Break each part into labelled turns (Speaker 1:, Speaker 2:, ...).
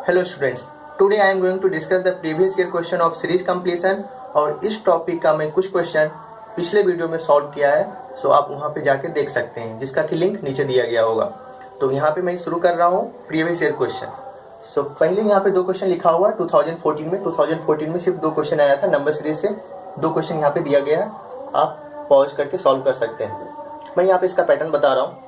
Speaker 1: Hello students, today I am going to discuss the previous year question of series completion और इस topic का मैं कुछ question पिछले वीडियो में सॉल्व किया है, सो आप वहाँ पे जाके देख सकते हैं जिसका कि लिंक नीचे दिया गया होगा। तो यहाँ पे मैं शुरू कर रहा हूँ प्रीवियस ईयर क्वेश्चन। सो पहले यहाँ पे दो क्वेश्चन लिखा हुआ है 2014 में सिर्फ दो क्वेश्चन आया था नंबर सीरीज से, दो क्वेश्चन यहाँ पे दिया गया है, आप पॉज करके सॉल्व कर सकते हैं। मैं यहाँ पे इसका पैटर्न बता रहा हूँ।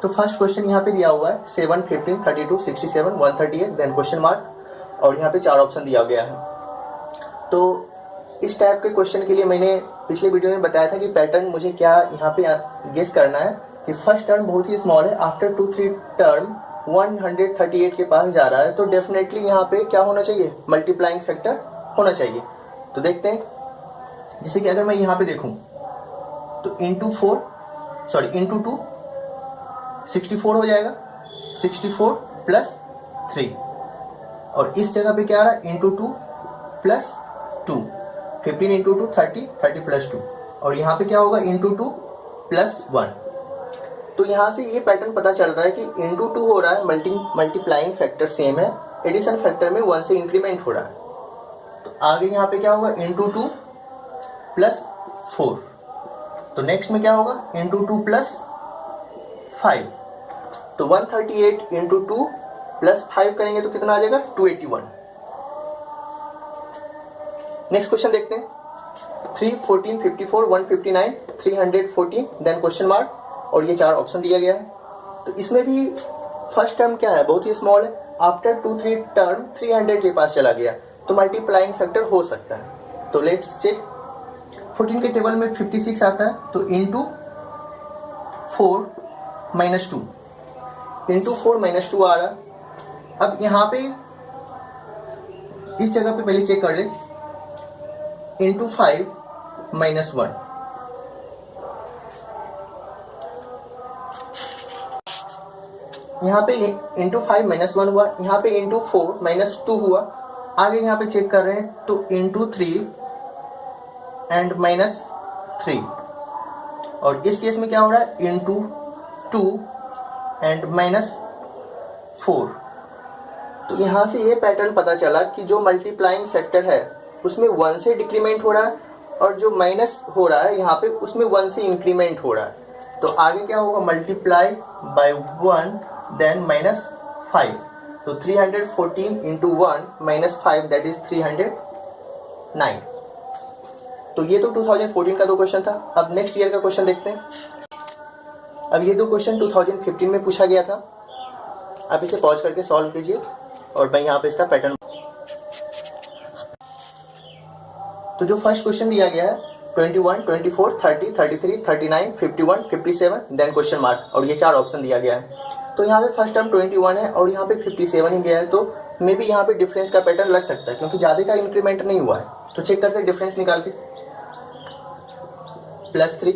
Speaker 1: तो फर्स्ट क्वेश्चन यहाँ पे दिया हुआ है 7, 15, 32, 67, 138 देन क्वेश्चन मार्क और यहाँ पे 4 ऑप्शन दिया गया है। तो इस टाइप के क्वेश्चन के लिए मैंने पिछले वीडियो में बताया था कि पैटर्न मुझे क्या यहाँ पे गेस करना है कि फर्स्ट टर्म बहुत ही स्मॉल है, आफ्टर 2-3 टर्म 138 के पास जा रहा है, तो डेफिनेटली यहाँ पे क्या होना चाहिए, मल्टीप्लाइंग फैक्टर होना चाहिए। तो देखते हैं, जैसे कि अगर मैं यहाँ पे देखूँ तो इंटू 2 64 हो जाएगा, 64 प्लस 3 और इस जगह पे क्या आ रहा है इंटू 2 प्लस 2, 15 इंटू 2 30, 30 प्लस 2 और यहाँ पे क्या होगा इंटू 2 प्लस 1। तो यहाँ से ये पैटर्न पता चल रहा है कि इंटू 2 हो रहा है, मल्टीप्लाइंग फैक्टर सेम है, एडिशन फैक्टर में 1 से इंक्रीमेंट हो रहा है। तो आगे यहाँ पे क्या होगा इंटू 2 प्लस 4, तो नेक्स्ट में क्या होगा इंटू 2 प्लस 5, तो 138 इंटू 2 प्लस 5 करेंगे तो कितना आ जाएगा 281। नेक्स्ट क्वेश्चन देखते हैं 3, 14, 54, 159, 314 देन क्वेश्चन मार्क और ये 4 ऑप्शन दिया गया है। तो इसमें भी फर्स्ट टर्म क्या है, बहुत ही स्मॉल है, आफ्टर 2-3 टर्म 300 के पास चला गया, तो मल्टीप्लाइंग फैक्टर हो सकता है। तो लेट्स चेक। 14 के टेबल में 56 आता है, तो इंटू 4 माइनस 2, इंटू 4 माइनस 2 आ रहा। अब यहाँ पे इस जगह पे पहले चेक कर ले, इंटू 5 माइनस 1, यहाँ पे इंटू 5 माइनस 1 हुआ, यहाँ पे इंटू 4 माइनस 2 हुआ। आगे यहाँ पे चेक कर रहे हैं तो इंटू 3 एंड माइनस 3 और इस केस में क्या हो रहा है इंटू 2 एंड माइनस 4। तो यहाँ से ये पैटर्न पता चला कि जो मल्टीप्लाइंग फैक्टर है उसमें 1 से डिक्रीमेंट हो रहा है और जो माइनस हो रहा है यहाँ पे उसमें 1 से इंक्रीमेंट हो रहा है। तो आगे क्या होगा मल्टीप्लाई बाय 1 देन माइनस 5, तो 314 इंटू 1 माइनस 5 दैट इज 309। तो ये तो 2014 का दो क्वेश्चन था। अब नेक्स्ट ईयर का क्वेश्चन देखते हैं। अब ये दो क्वेश्चन 2015 में पूछा गया था, आप इसे पॉज करके सॉल्व कीजिए और मैं यहाँ पे इसका पैटर्न। तो जो फर्स्ट क्वेश्चन दिया गया है 21, 24, 30, 33, 39, 51, 57 देन क्वेश्चन मार्क और ये 4 ऑप्शन दिया गया है। तो यहाँ पे फर्स्ट टर्म 21 है और यहाँ पे 57 ही गया है, तो मे बी यहाँ पे डिफरेंस का पैटर्न लग सकता है क्योंकि ज़्यादा का इंक्रीमेंट नहीं हुआ है। तो चेक करते हैं डिफरेंस निकाल के, प्लस 3,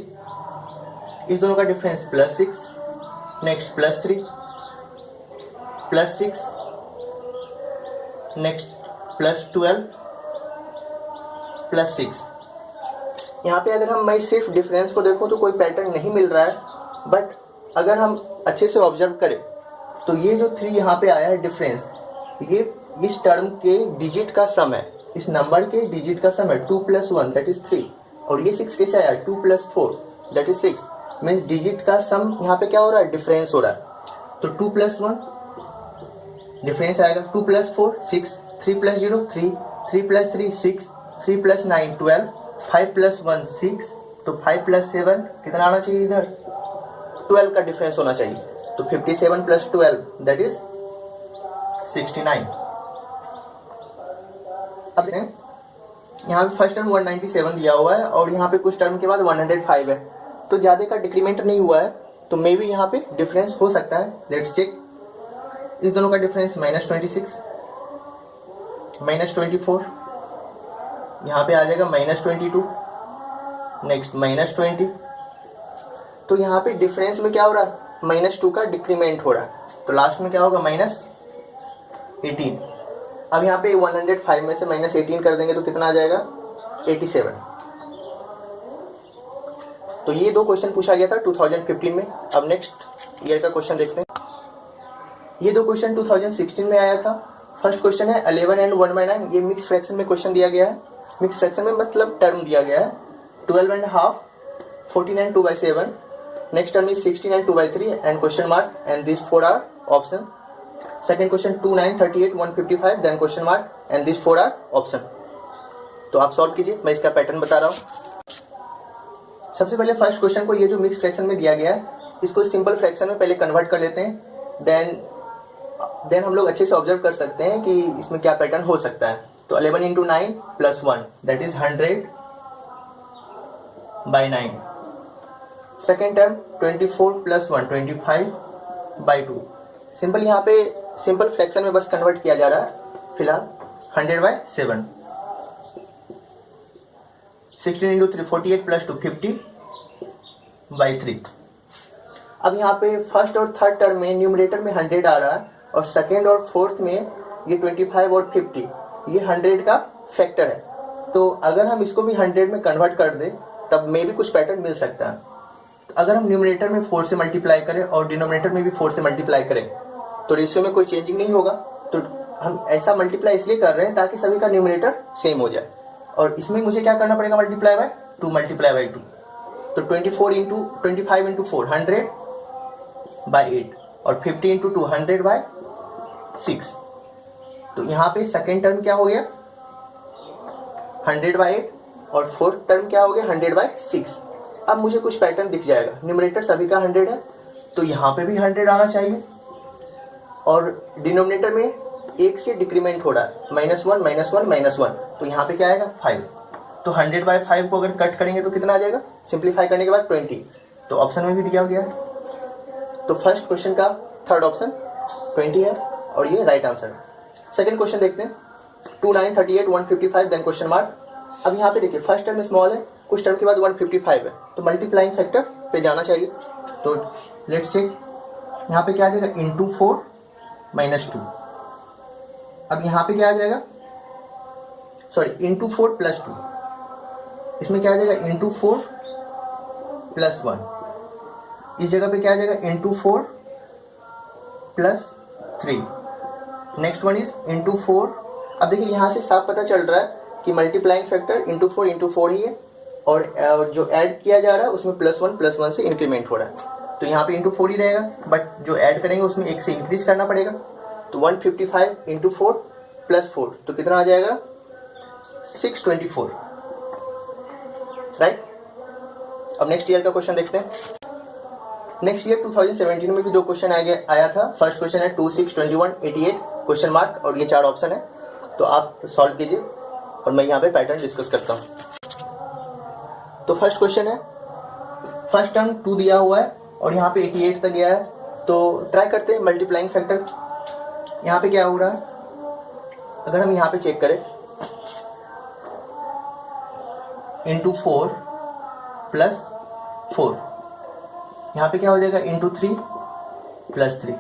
Speaker 1: इस दोनों का difference plus 6, next plus 3, plus 6, next plus 12, plus 6। यहाँ पे अगर मैं सिर्फ डिफरेंस को देखूँ तो कोई पैटर्न नहीं मिल रहा है, बट अगर हम अच्छे से ऑब्जर्व करें तो ये जो 3 यहाँ पे आया है डिफरेंस, ये इस टर्म के डिजिट का सम है, इस नंबर के डिजिट का सम है। 2 प्लस 1 दैट इज 3 और ये 6 कैसे आया 2 plus 4 that is 6, means digit का सम यहाँ पे क्या हो रहा है डिफरेंस हो रहा है। तो 2 प्लस 1 डिफरेंस आएगा, 2 plus 4 6, 3 plus 0 3, 3 plus 3 6, 3 plus 9 12, 5 plus 1 6, तो 5 प्लस 7 कितना आना चाहिए इधर 12 का डिफरेंस होना चाहिए। तो 57 प्लस 12 दैट इज 69। अब यहाँ पे फर्स्ट टर्म 197 दिया हुआ है और यहाँ पे कुछ टर्म के बाद 105 है, तो ज़्यादा का डिक्रीमेंट नहीं हुआ है, तो मे बी यहाँ पे डिफरेंस हो सकता है। Let's check. इस दोनों का डिफरेंस माइनस 26, माइनस 24, यहाँ पे आ जाएगा माइनस 22, नेक्स्ट माइनस 20। तो यहाँ पे डिफरेंस में क्या हो रहा है माइनस 2 का डिक्रीमेंट हो रहा है, तो लास्ट में क्या होगा माइनस 18। अब यहाँ पे 105 में से माइनस 18 कर देंगे तो कितना आ जाएगा 87। तो ये दो क्वेश्चन पूछा गया था 2015 में। अब नेक्स्ट ईयर का क्वेश्चन देखते हैं। ये दो क्वेश्चन 2016 में आया था। फर्स्ट क्वेश्चन है 11 एंड 1/9, ये मिक्स फ्रैक्शन में क्वेश्चन दिया गया है। मिक्स फ्रैक्शन में मतलब टर्म दिया गया है 12 and half, 14 and 2/7, next term is 16 and 2/3 and question mark and this 4 are option. Second question 2, 9, 38, 155 then question mark and this 4 are option. तो आप सॉल्व कीजिए, मैं इसका पैटर्न बता रहा हूँ। सबसे पहले फर्स्ट क्वेश्चन को ये जो मिक्स फ्रैक्शन में दिया गया है इसको सिंपल फ्रैक्शन में पहले कन्वर्ट कर लेते हैं, देन हम लोग अच्छे से ऑब्जर्व कर सकते हैं कि इसमें क्या पैटर्न हो सकता है। तो 11 into 9 plus 1 that is 100/9। Second term 24 plus 1 25/2। Simple यहाँ पे सिंपल फ्रैक्शन में बस कन्वर्ट किया जा रहा है फिलहाल 100/7। 16 इंटू 3 48 प्लस 2 50/3। अब यहाँ पे फर्स्ट और थर्ड टर्म में न्यूमरेटर में 100 आ रहा है और सेकेंड और फोर्थ में ये 25 और 50 ये 100 का फैक्टर है। तो अगर हम इसको भी 100 में कन्वर्ट कर दें तब में भी कुछ पैटर्न मिल सकता है। तो अगर हम न्यूमरेटर में 4 से मल्टीप्लाई करें और डिनोमिनेटर में भी 4 से मल्टीप्लाई करें तो रेशियो में कोई चेंजिंग नहीं होगा। तो हम ऐसा मल्टीप्लाई इसलिए कर रहे हैं ताकि सभी का न्यूमरेटर सेम हो जाए। और इसमें मुझे क्या करना पड़ेगा, मल्टीप्लाई बाय 2 मल्टीप्लाई बाय 2। तो 25 इंटू 4 100/8 और 50 इंटू 2 100/6। तो यहाँ पे सेकेंड टर्म क्या हो गया 100/8 और फोर्थ टर्म क्या हो गया 100/6। अब मुझे कुछ पैटर्न दिख जाएगा, न्यूमरेटर सभी का 100 है तो यहाँ पे भी 100 आना चाहिए और डिनोमिनेटर में 1 से डिक्रीमेंट हो रहा है -1 -1 -1, तो यहाँ पे क्या आएगा 5। तो 100/5 को अगर कट करेंगे तो कितना आ जाएगा, सिंप्लीफाई करने के बाद 20। तो ऑप्शन में भी दिया गया है। तो फर्स्ट क्वेश्चन का थर्ड ऑप्शन 20 है और ये राइट आंसर। सेकंड क्वेश्चन देखते हैं 2, 9, 38, 155 देन क्वेश्चन मार्क। अब यहाँ पे देखिए फर्स्ट टर्म स्मॉल है, कुछ टर्म के बाद 155 है तो मल्टीप्लाइंग फैक्टर पे जाना चाहिए। तो लेट्स चेक, यहाँ पे क्या आ जाएगा इंटू 4 -2। अब यहाँ पे क्या आ जाएगा, सॉरी इंटू 4 प्लस 2। इसमें क्या आ जाएगा इंटू 4 प्लस 1। इस जगह पे क्या आ जाएगा into 4 plus 3। Next one is into 4। अब देखिए यहाँ से साफ पता चल रहा है कि मल्टीप्लाइंग फैक्टर इंटू 4 ही है और जो ऐड किया जा रहा है उसमें +1 से इंक्रीमेंट हो रहा है। तो यहाँ पे इंटू 4 ही रहेगा, बट जो ऐड करेंगे उसमें 1 से इंक्रीज करना पड़ेगा। तो 155 इंटू 4 प्लस 4 तो कितना आ जाएगा 624, राइट। अब नेक्स्ट ईयर का क्वेश्चन देखते हैं। नेक्स्ट ईयर 2017 में भी 2 क्वेश्चन आया था। फर्स्ट क्वेश्चन है 2, 6, 21, 88 क्वेश्चन मार्क और ये 4 ऑप्शन है। तो आप सॉल्व कीजिए और मैं यहाँ पे पैटर्न डिस्कस करता हूँ। तो फर्स्ट क्वेश्चन है, फर्स्ट टर्म 2 दिया हुआ है और यहाँ पे 88 तक गया है। तो ट्राई करते हैं मल्टीप्लाइंग फैक्टर। यहाँ पे क्या हो रहा है, अगर हम यहाँ पे चेक करें इंटू 4 प्लस 4, यहाँ पे क्या हो जाएगा इंटू 3 प्लस 3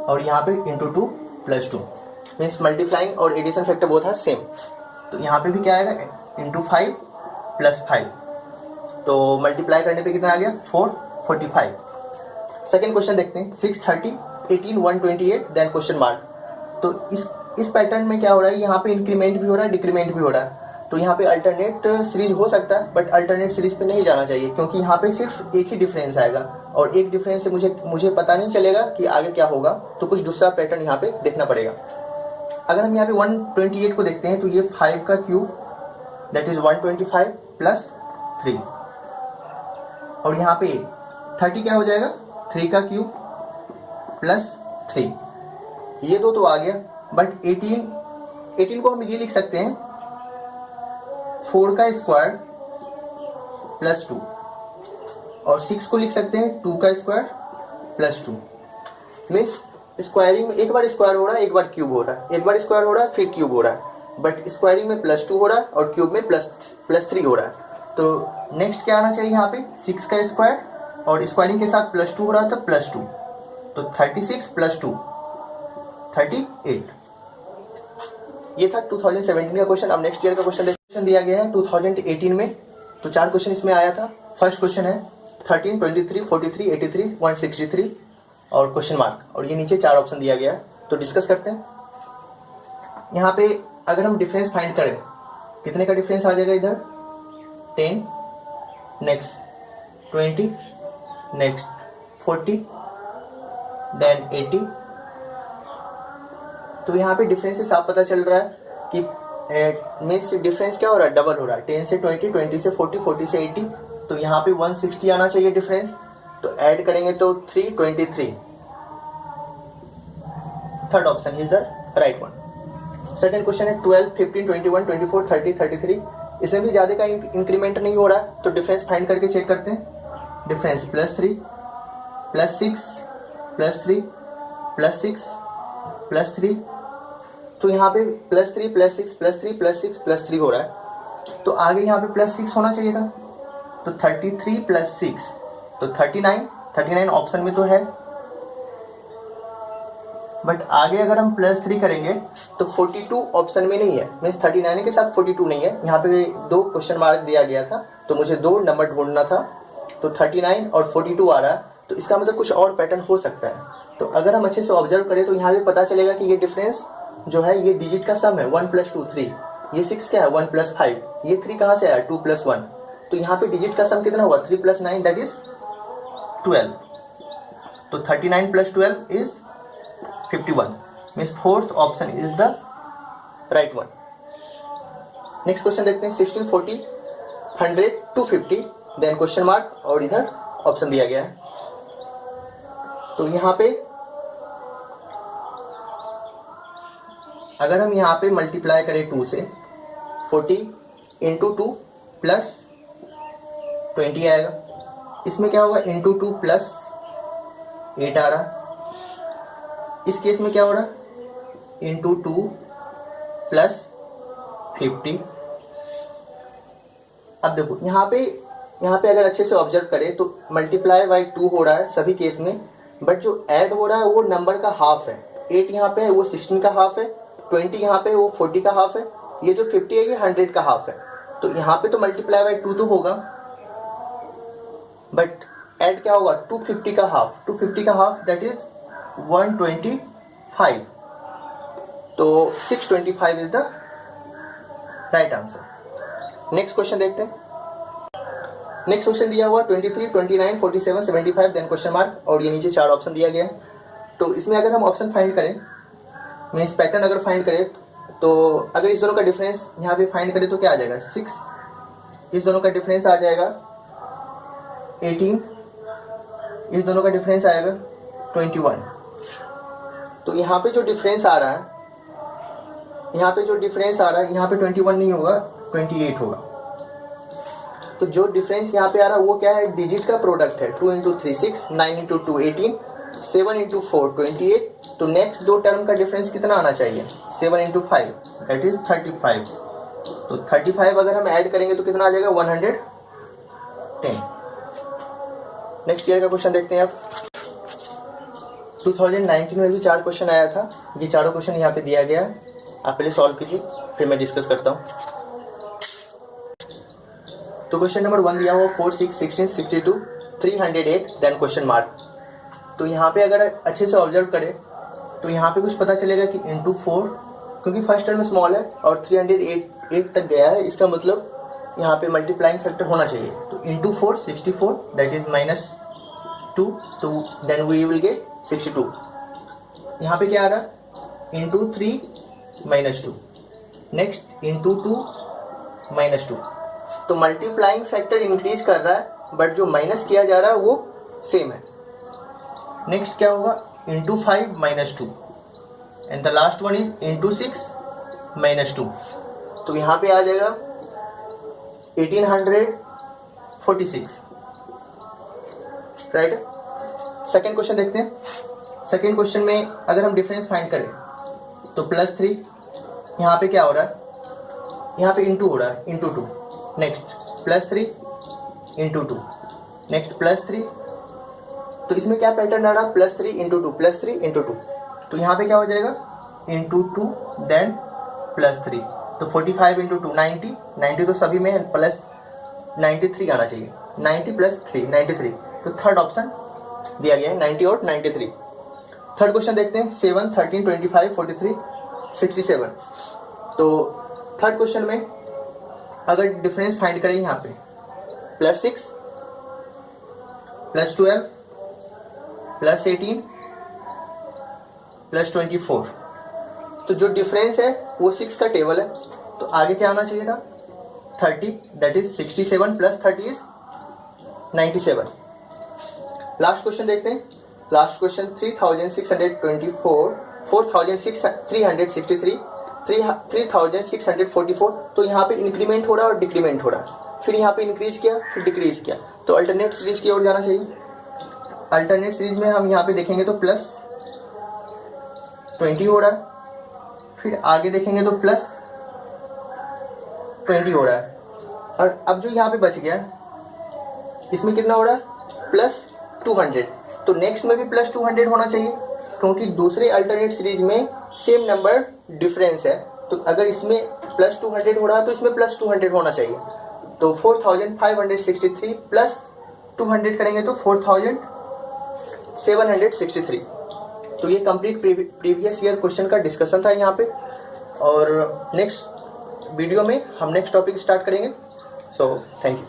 Speaker 1: और यहाँ पे इंटू 2 प्लस 2। मीन्स मल्टीप्लाइंग और addition factor both are same. तो यहाँ पे भी क्या आएगा इंटू 5 प्लस 5। तो मल्टीप्लाई करने पे कितना आ गया 445। सेकेंड क्वेश्चन देखते हैं 6, 30, 18, 128 देन क्वेश्चन मार्क। तो इस पैटर्न में क्या हो रहा है, यहाँ पे इंक्रीमेंट भी हो रहा है डिक्रीमेंट भी हो रहा है। तो यहाँ पे अल्टरनेट सीरीज हो सकता है बट अल्टरनेट सीरीज पे नहीं जाना चाहिए क्योंकि यहाँ पे सिर्फ एक ही डिफरेंस आएगा और एक डिफरेंस से मुझे पता नहीं चलेगा कि आगे क्या होगा। तो कुछ दूसरा पैटर्न यहाँ पे देखना पड़ेगा। अगर हम यहाँ पे 128 को देखते हैं तो ये 5 का क्यूब दैट इज 125 प्लस 3 और यहाँ पे 30 क्या हो जाएगा 3 का क्यूब प्लस 3। ये दो तो आ गया, बट 18 को हम ये लिख सकते हैं 4 का स्क्वायर प्लस 2 और 6 को लिख सकते हैं 2 का स्क्वायर प्लस 2। मीन्स स्क्वायरिंग में एक बार स्क्वायर हो रहा है एक बार क्यूब हो रहा है, एक बार स्क्वायर हो रहा है फिर क्यूब हो रहा है, बट स्क्वायरिंग में +2 हो रहा है और क्यूब में +3 हो रहा है। तो नेक्स्ट क्या आना चाहिए यहाँ पे 6 का स्क्वायर और स्क्वायरिंग के साथ +2 हो रहा था +2, तो 36 + 2 38। ये था 2017 का क्वेश्चन। अब नेक्स्ट ईयर का क्वेश्चन दिया गया है 2018 में। तो 4 क्वेश्चन इसमें आया था। फर्स्ट क्वेश्चन है 13, 23, 43, 83, 163 और क्वेश्चन मार्क और ये नीचे 4 ऑप्शन दिया गया है। तो डिस्कस करते हैं। यहाँ पे अगर हम डिफरेंस फाइंड करें, कितने का डिफरेंस आ जाएगा इधर 10, नेक्स्ट 20, नेक्स्ट 40, देन 80। तो यहाँ पे डिफरेंस से साफ पता चल रहा है कि मीन्स डिफरेंस क्या हो रहा है, डबल हो रहा है। 10 से 20, 20 से 40, 40 से 80, तो यहाँ पे 160 आना चाहिए डिफरेंस। तो ऐड करेंगे तो 323। Third option is the right one. Second question है 12, 15, 21, 24, 30, 33। इसमें भी ज़्यादा का इंक्रीमेंट नहीं हो रहा है, तो डिफरेंस फाइंड करके चेक करते हैं। डिफरेंस +3, +6, +3, +6, +3। तो यहाँ पे +3, +6, +3, +6, +3 हो रहा है। तो आगे यहाँ पे +6 होना चाहिए था। तो 33 + 6 तो 39 ऑप्शन में तो है, बट आगे अगर हम +3 करेंगे तो 42 ऑप्शन में नहीं है। मीन्स 39 के साथ 42 नहीं है। यहाँ पे 2 क्वेश्चन मार्क दिया गया था, तो मुझे 2 नंबर ढूंढना था। तो 39 और 42 आ रहा है, तो इसका मतलब कुछ और पैटर्न हो सकता है। तो अगर हम अच्छे से ऑब्जर्व करें तो यहाँ पे पता चलेगा कि ये डिफरेंस जो है ये डिजिट का सम है। 1 + 2 3, ये 6 क्या है 1 + 5, ये 3 कहाँ से आया 2 + 1। तो यहाँ पे डिजिट का सम कितना हुआ 3 + 9 दैट इज 12। तो 39 + 12 is 51। Means fourth option is the right one. Next question देखते हैं 16, 40, 100, 250, देन क्वेश्चन मार्क और इधर ऑप्शन दिया गया है। तो यहाँ पे अगर हम यहाँ पे मल्टीप्लाई करें 2 से, 40 × 2 + 20 आएगा। इसमें क्या होगा × 2 + 8 आ रहा। इस केस में क्या हो रहा × 2 + 50। अब देखो यहाँ पे अगर अच्छे से ऑब्जर्व करें तो मल्टीप्लाई बाई 2 हो रहा है सभी केस में, बट जो ऐड हो रहा है वो नंबर का हाफ है। 8 यहाँ पे है वो 16 का हाफ है, 20 यहाँ पे वो 40 का हाफ है, ये जो 50 है ये 100 का हाफ है। तो यहाँ पे तो मल्टीप्लाई बाई 2 तो होगा, बट ऐड क्या होगा 250 का हाफ। 250 का हाफ दैट इज 125। तो 625 is the right answer. Next question देखते हैं। नेक्स्ट क्वेश्चन दिया हुआ 23, 29, 47, 75, देन क्वेश्चन मार्क और ये नीचे 4 ऑप्शन दिया गया है। तो इसमें अगर हम ऑप्शन फाइंड करें, मीन्स पैटर्न अगर फाइंड करें, तो अगर इस दोनों का डिफरेंस यहाँ पे फाइंड करें तो क्या आ जाएगा 6, इस दोनों का डिफरेंस आ जाएगा 18, इस दोनों का डिफरेंस आएगा 21। तो यहाँ पे जो डिफरेंस आ रहा है, यहाँ पे 21 नहीं होगा 28 होगा। तो जो डिफरेंस यहाँ पे आ रहा है वो क्या है, डिजिट का प्रोडक्ट है। 2 × 3 6, 9 × 2 18, 7 × 4 28। तो नेक्स्ट 2 टर्म का डिफरेंस कितना आना चाहिए 7 × 5 दैट इज 35। तो 35 अगर हम ऐड करेंगे तो कितना आ जाएगा 110। नेक्स्ट ईयर का क्वेश्चन देखते हैं आप। 2019 में भी 4 क्वेश्चन आया था, ये चारों क्वेश्चन यहाँ पे दिया गया है। आप पहले सॉल्व कीजिए फिर मैं डिस्कस करता हूँ। तो क्वेश्चन नंबर 1 दिया हुआ 4, 6, 16, 62, 308, देन क्वेश्चन मार्क। तो यहाँ पे अगर अच्छे से ऑब्जर्व करें तो यहाँ पे कुछ पता चलेगा कि × 4, क्योंकि फर्स्ट टर्म स्मॉल है और 308 तक गया है, इसका मतलब यहाँ पे मल्टीप्लाइंग फैक्टर होना चाहिए। तो × 4 64 दैट इज -2, तो देन वी विल गेट 62। यहाँ पे क्या आ रहा × 3 -2, नेक्स्ट × 2 -2। तो मल्टीप्लाइंग फैक्टर इंक्रीज कर रहा है, बट जो माइनस किया जा रहा है वो सेम है। नेक्स्ट क्या होगा × 5 -2 and the last one is × 6 -2। तो यहाँ पे आ जाएगा 1846, राइट। सेकेंड क्वेश्चन देखते हैं। सेकेंड क्वेश्चन में अगर हम डिफरेंस फाइंड करें तो +3, यहाँ पे क्या हो रहा है, यहाँ पे × हो रहा है × 2, नेक्स्ट +3 × 2, नेक्स्ट +3। तो इसमें क्या पैटर्न आ रहा है +3 × 2, +3 × 2। तो यहाँ पे क्या हो जाएगा × 2 देन +3। तो 45 × 2 90, 90 तो सभी में प्लस 93 आना चाहिए, 90 + 3 93। तो थर्ड ऑप्शन दिया गया है 90 और 93। थर्ड क्वेश्चन देखते हैं 7, 13, 25, 43, 67। तो थर्ड क्वेश्चन में अगर डिफरेंस फाइंड करें यहाँ पे +6 +12 +18 +24, तो जो डिफरेंस है वो 6 का टेबल है, तो आगे क्या आना चाहिए था 30, that is 67 + 30 is 97। Last question देखते हैं। लास्ट क्वेश्चन 3624 4363 3644, तो यहाँ पे इंक्रीमेंट हो रहा है और डिक्रीमेंट हो रहा है, फिर यहाँ पे इंक्रीज किया फिर डिक्रीज किया, तो अल्टरनेट सीरीज की ओर जाना चाहिए। अल्टरनेट सीरीज में हम यहाँ पे देखेंगे तो +20 हो रहा है, फिर आगे देखेंगे तो +20 हो रहा है, और अब जो यहाँ पे बच गया इसमें कितना हो रहा है +200, तो नेक्स्ट में भी +200 होना चाहिए, क्योंकि दूसरे अल्टरनेट सीरीज में सेम नंबर डिफरेंस है, तो अगर इसमें +200 हो रहा है तो इसमें +200 होना चाहिए। तो 4563 + 200 करेंगे तो 4763। तो ये कंप्लीट प्रीवियस ईयर क्वेश्चन का डिस्कशन था यहाँ पे, और नेक्स्ट वीडियो में हम नेक्स्ट टॉपिक स्टार्ट करेंगे। So thank you.